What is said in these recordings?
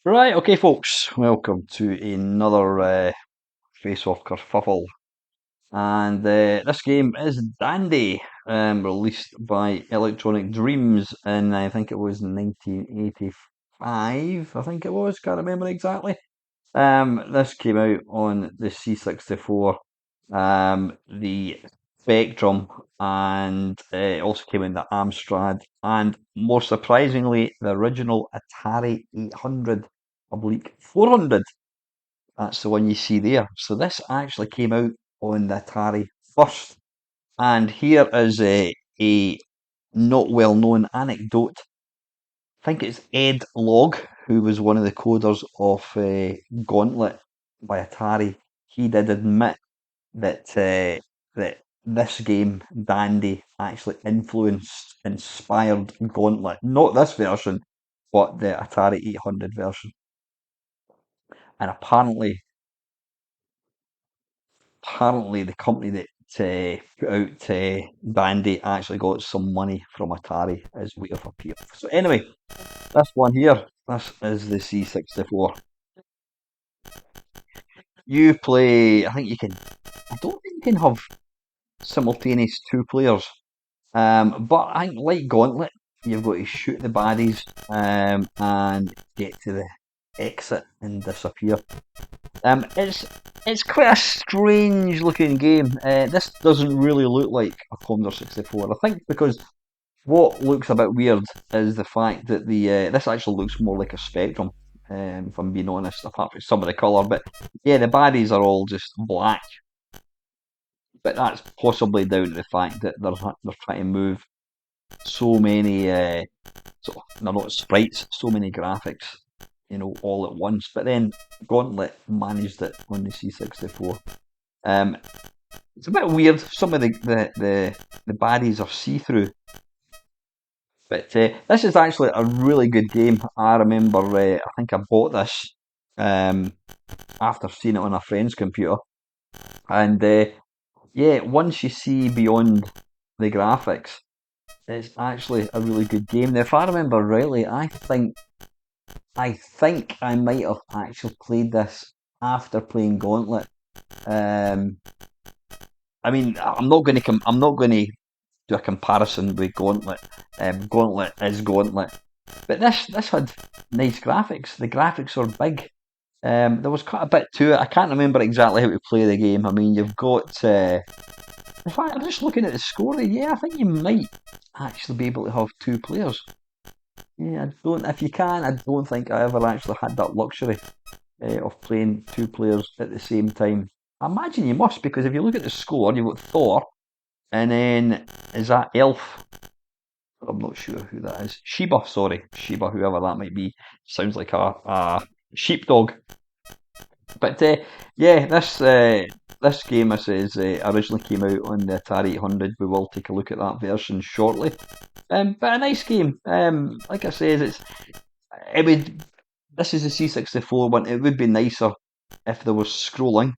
Right, okay, folks, welcome to another Face Off Kerfuffle. And this game is Dandy, released by Electronic Dreams in, I think it was 1985, I think it was, can't remember exactly. This came out on the C64, the Spectrum, and it also came in the Amstrad, and more surprisingly, the original Atari 800 oblique 400. That's the one you see there. So this actually came out on the Atari first. And here is a not well known anecdote. I think it's Ed Logg, who was one of the coders of Gauntlet by Atari. He did admit that this game, Dandy, actually inspired Gauntlet. Not this version, but the Atari 800 version. And apparently the company that put out Dandy actually got some money from Atari as way of appeal. So anyway, this one here, this is the C64. You play, I think you can, I don't think you can have simultaneous two players. But I think like Gauntlet, you've got to shoot the baddies and get to the exit and disappear. It's quite a strange looking game. This doesn't really look like a Commodore 64. I think because what looks a bit weird is the fact that the this actually looks more like a Spectrum. If I'm being honest, apart from some of the colour, but yeah, the baddies are all just black. But that's possibly down to the fact that they're trying to move so many they're not sprites, so many graphics, all at once. But then Gauntlet managed it on the C64. Um, it's a bit weird. Some of the baddies are see through, but this is actually a really good game. I remember, I think I bought this um, after seeing it on a friend's computer, and yeah, once you see beyond the graphics, it's actually a really good game. Now, if I remember rightly, I think I might have actually played this after playing Gauntlet. Um, I mean, I'm not going to do a comparison with Gauntlet. Gauntlet is Gauntlet, but this had nice graphics. The graphics were big. There was quite a bit to it. I can't remember exactly how to play the game. I mean, you've got. In fact, I'm just looking at the score. Yeah, I think you might actually be able to have two players. Yeah, I don't. If you can, I don't think I ever actually had that luxury of playing two players at the same time. I imagine you must, because if you look at the score, you've got Thor, and then is that Elf? I'm not sure who that is. Sheba, sorry, Sheba, whoever that might be. Sounds like a sheepdog. But yeah, this game, I says, originally came out on the Atari 800. We will take a look at that version shortly. But a nice game. Like I says, it would. This is a C64 one. It would be nicer if there was scrolling.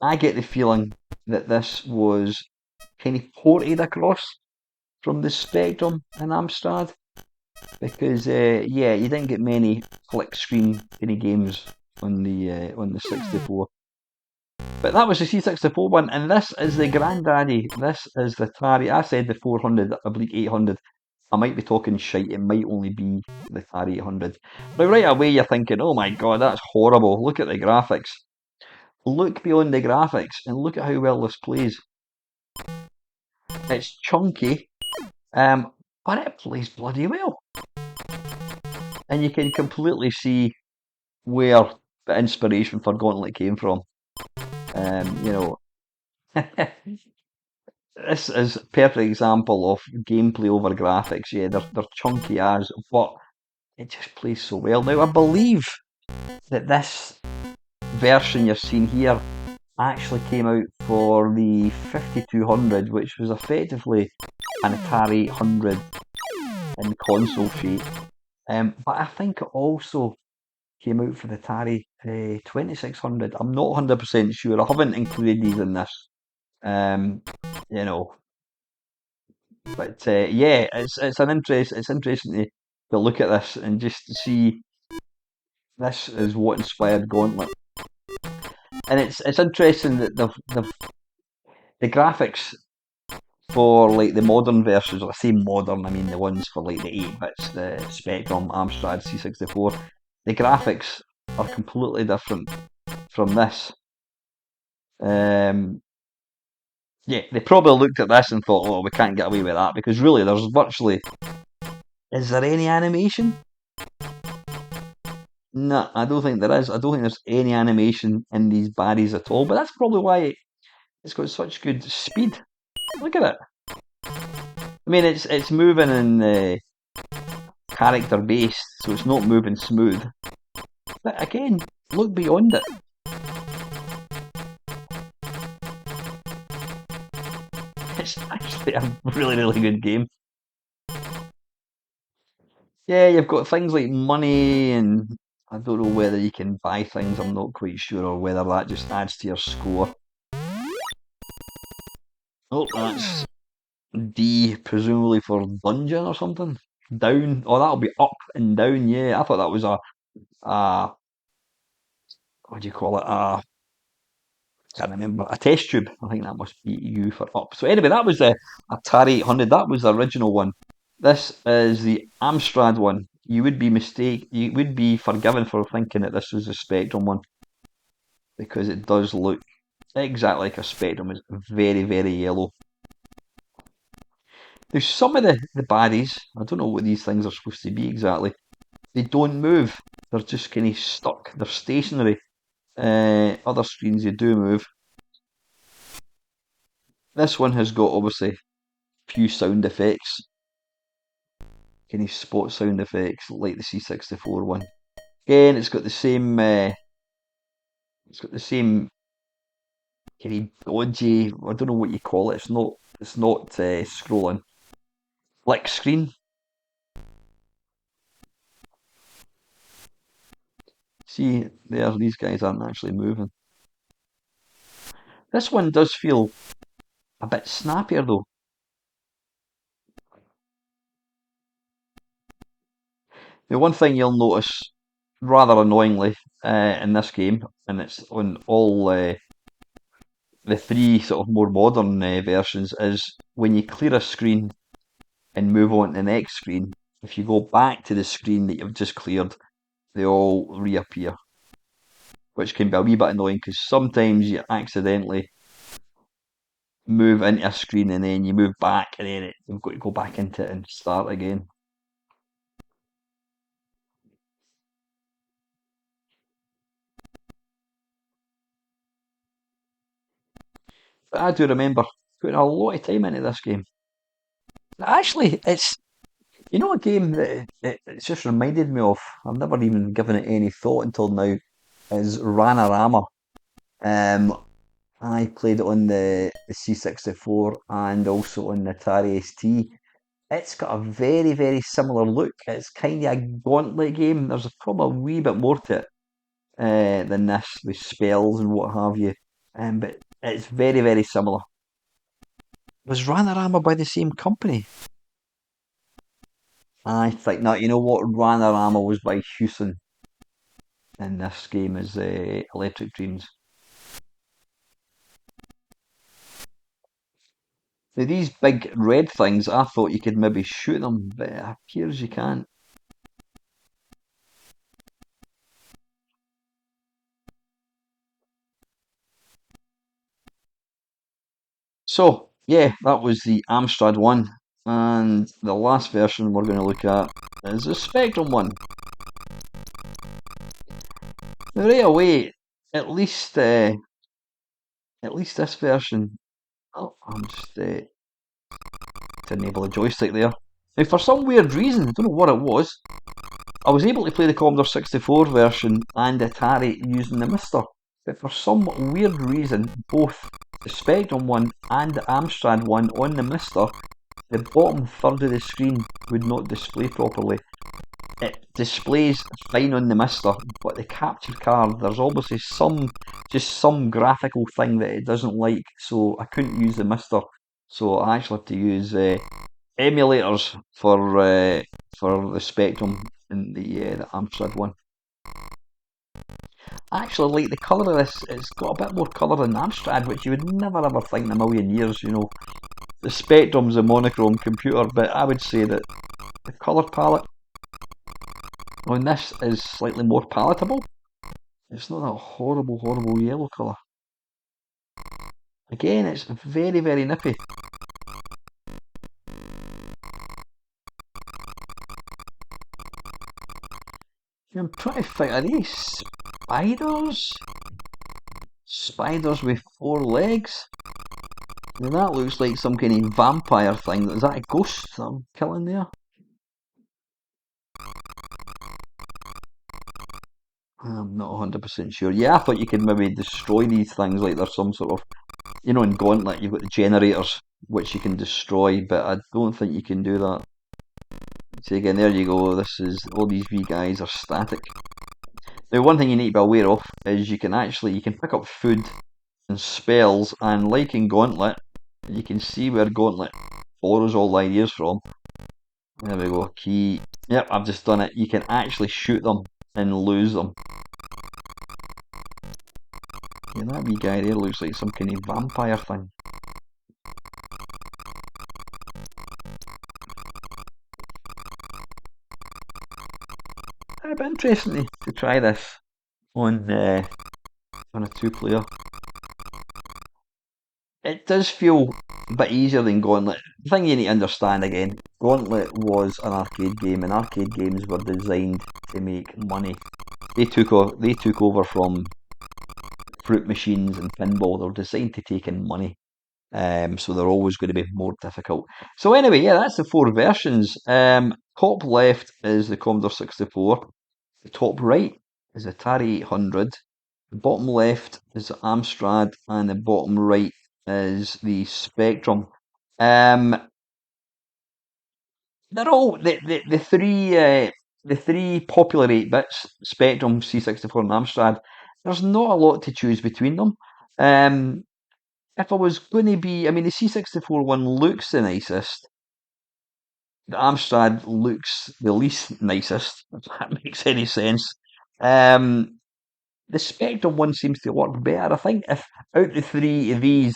I get the feeling that this was kind of ported across from the Spectrum and Amstrad because yeah, you didn't get many flick screen kind of games on the 64. But that was the C64 one, and this is the granddaddy. This is the Atari. I said the 400 oblique 800. I might be talking shite. It might only be the Atari 800. But right away, you're thinking, "Oh my god, that's horrible! Look at the graphics. Look beyond the graphics and look at how well this plays. It's chunky, but it plays bloody well, and you can completely see where the inspiration for Gauntlet came from. You know, this is a perfect example of gameplay over graphics. Yeah, they're chunky as, but it just plays so well. Now, I believe that this version you're seeing here actually came out for the 5200, which was effectively an Atari 800 in console shape. But I think it also came out for the Atari 2600. I'm not 100% sure. I haven't included these in this. Um, you know, but yeah, it's interesting to look at this and just to see This is what inspired Gauntlet, and it's interesting that the graphics for like the modern versions, I say modern, I mean the ones for like the 8 bits, the Spectrum, Amstrad, C64. The graphics are completely different from this. Um, yeah, they probably looked at this and thought, "Oh, we can't get away with that," because really, there's virtually. Is there any animation? No, I don't think there is. I don't think there's any animation in these baddies at all. But that's probably why it's got such good speed. Look at it. I mean, it's moving in character based, so it's not moving smooth. But again, look beyond it. It's actually a really, really good game. Yeah, you've got things like money, and I don't know whether you can buy things. I'm not quite sure, or whether that just adds to your score. Oh, that's D, presumably for dungeon or something. Down. Oh, that'll be up and down. Yeah, I thought that was a what do you call it? Can't remember. A test tube. I think that must be U for up. So anyway, that was the Atari 800. That was the original one. This is the Amstrad one. You would be forgiven for thinking that this was the Spectrum one, because it does look exactly like a Spectrum. It's very, very yellow. There's some of the baddies, I don't know what these things are supposed to be exactly. They don't move. They're just kind of stuck. They're stationary. Other screens they do move. This one has got obviously few sound effects, kind of spot sound effects like the C64 one. Again, it's got the same. It's got the same kind of dodgy. I don't know what you call it. It's not. It's not scrolling. Flick screen. See, there, these guys aren't actually moving. This one does feel a bit snappier though. The one thing you'll notice, rather annoyingly, in this game, and it's on all the three sort of more modern versions, is when you clear a screen and move on to the next screen, if you go back to the screen that you've just cleared, they all reappear, which can be a wee bit annoying because sometimes you accidentally move into a screen and then you move back and then you've got to go back into it and start again. But I do remember putting a lot of time into this game. Actually, it's a game that it's just reminded me of. I've never even given it any thought until now. Is Ranarama. Um, I played it on the C64 and also on the Atari ST. It's got a very, very similar look. It's kind of a gauntlet game. There's probably a wee bit more to it than this, with spells and what have you. But it's very, very similar. Was Ranarama by the same company? I think not. You know what? Ranarama was by Hewson, and this game is Electric Dreams. Now, these big red things, I thought you could maybe shoot them, but it appears you can't. So, yeah, that was the Amstrad one. And the last version we're going to look at is the Spectrum one. Now, right away, at least, uh, at least this version. Oh, I'm just to enable the joystick there. Now, for some weird reason, I don't know what it was, I was able to play the Commodore 64 version and Atari using the Mister, but for some weird reason, both the Spectrum one and the Amstrad one on the Mister, the bottom third of the screen would not display properly. It displays fine on the Mister, but the capture card, there's obviously some graphical thing that it doesn't like, so I couldn't use the Mister. So I actually have to use emulators for the Spectrum and the Amstrad one. I actually like the colour of this. It's got a bit more colour than Amstrad, which you would never ever think in a million years, you know. The Spectrum's a monochrome computer, but I would say that the colour palette on this is slightly more palatable. It's not that horrible, horrible yellow colour. Again, it's very, very nippy. I'm trying to think, are these spiders? Spiders with 4 legs? Now that looks like some kind of vampire thing. Is that a ghost that I'm killing there? I'm not 100% sure. Yeah, I thought you could maybe destroy these things like there's some sort of, you know, in Gauntlet you've got the generators which you can destroy, but I don't think you can do that. So again, there you go. This is all these wee guys are static. Now, one thing you need to be aware of is you can pick up food and spells, and like in Gauntlet, you can see where Gauntlet borrows all the ideas from. There we go. Key. Yep, I've just done it. You can actually shoot them and lose them. Yeah, that wee guy there looks like some kind of vampire thing. It'd be interesting to try this on a 2-player. It does feel a bit easier than Gauntlet. The thing you need to understand again, Gauntlet was an arcade game, and arcade games were designed to make money. They took over from fruit machines and pinball. They're designed to take in money. So they're always going to be more difficult. So anyway, yeah, that's the 4 versions. Top left is the Commodore 64. The top right is Atari 800. The bottom left is the Amstrad, and the bottom right is the Spectrum. They're all the three popular 8 bits: Spectrum, C64, and Amstrad. There's not a lot to choose between them. If I was going to be, I mean, the C64 one looks the nicest. The Amstrad looks the least nicest, if that makes any sense. The Spectrum one seems to work better. I think if out the 3 of these,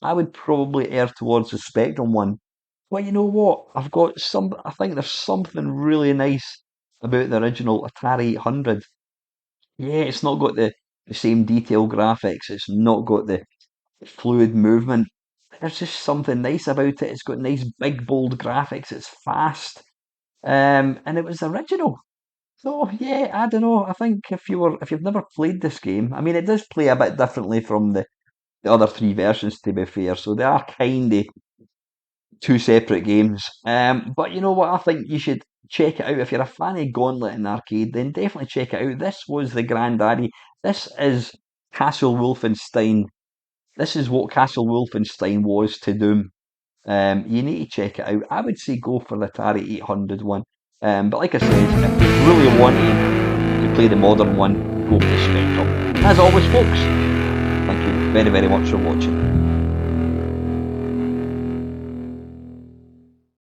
I would probably err towards the Spectrum one. Well, you know what? I think there's something really nice about the original Atari 800. Yeah, it's not got the same detail graphics. It's not got the fluid movement. There's just something nice about it. It's got nice big bold graphics. It's fast, and it was original. So yeah, I don't know. I think if you've never played this game, I mean, it does play a bit differently from the other 3 versions. To be fair, so they are kind of 2 separate games. But you know what? I think you should check it out. If you're a fan of Gauntlet in arcade, then definitely check it out. This was the granddaddy. This is Castle Wolfenstein. This is what Castle Wolfenstein was to Doom. You need to check it out. I would say go for the Atari 800 one. But like I said, if you really wanted to play the modern one, go for the Spectrum. As always, folks, thank you very, very much for watching.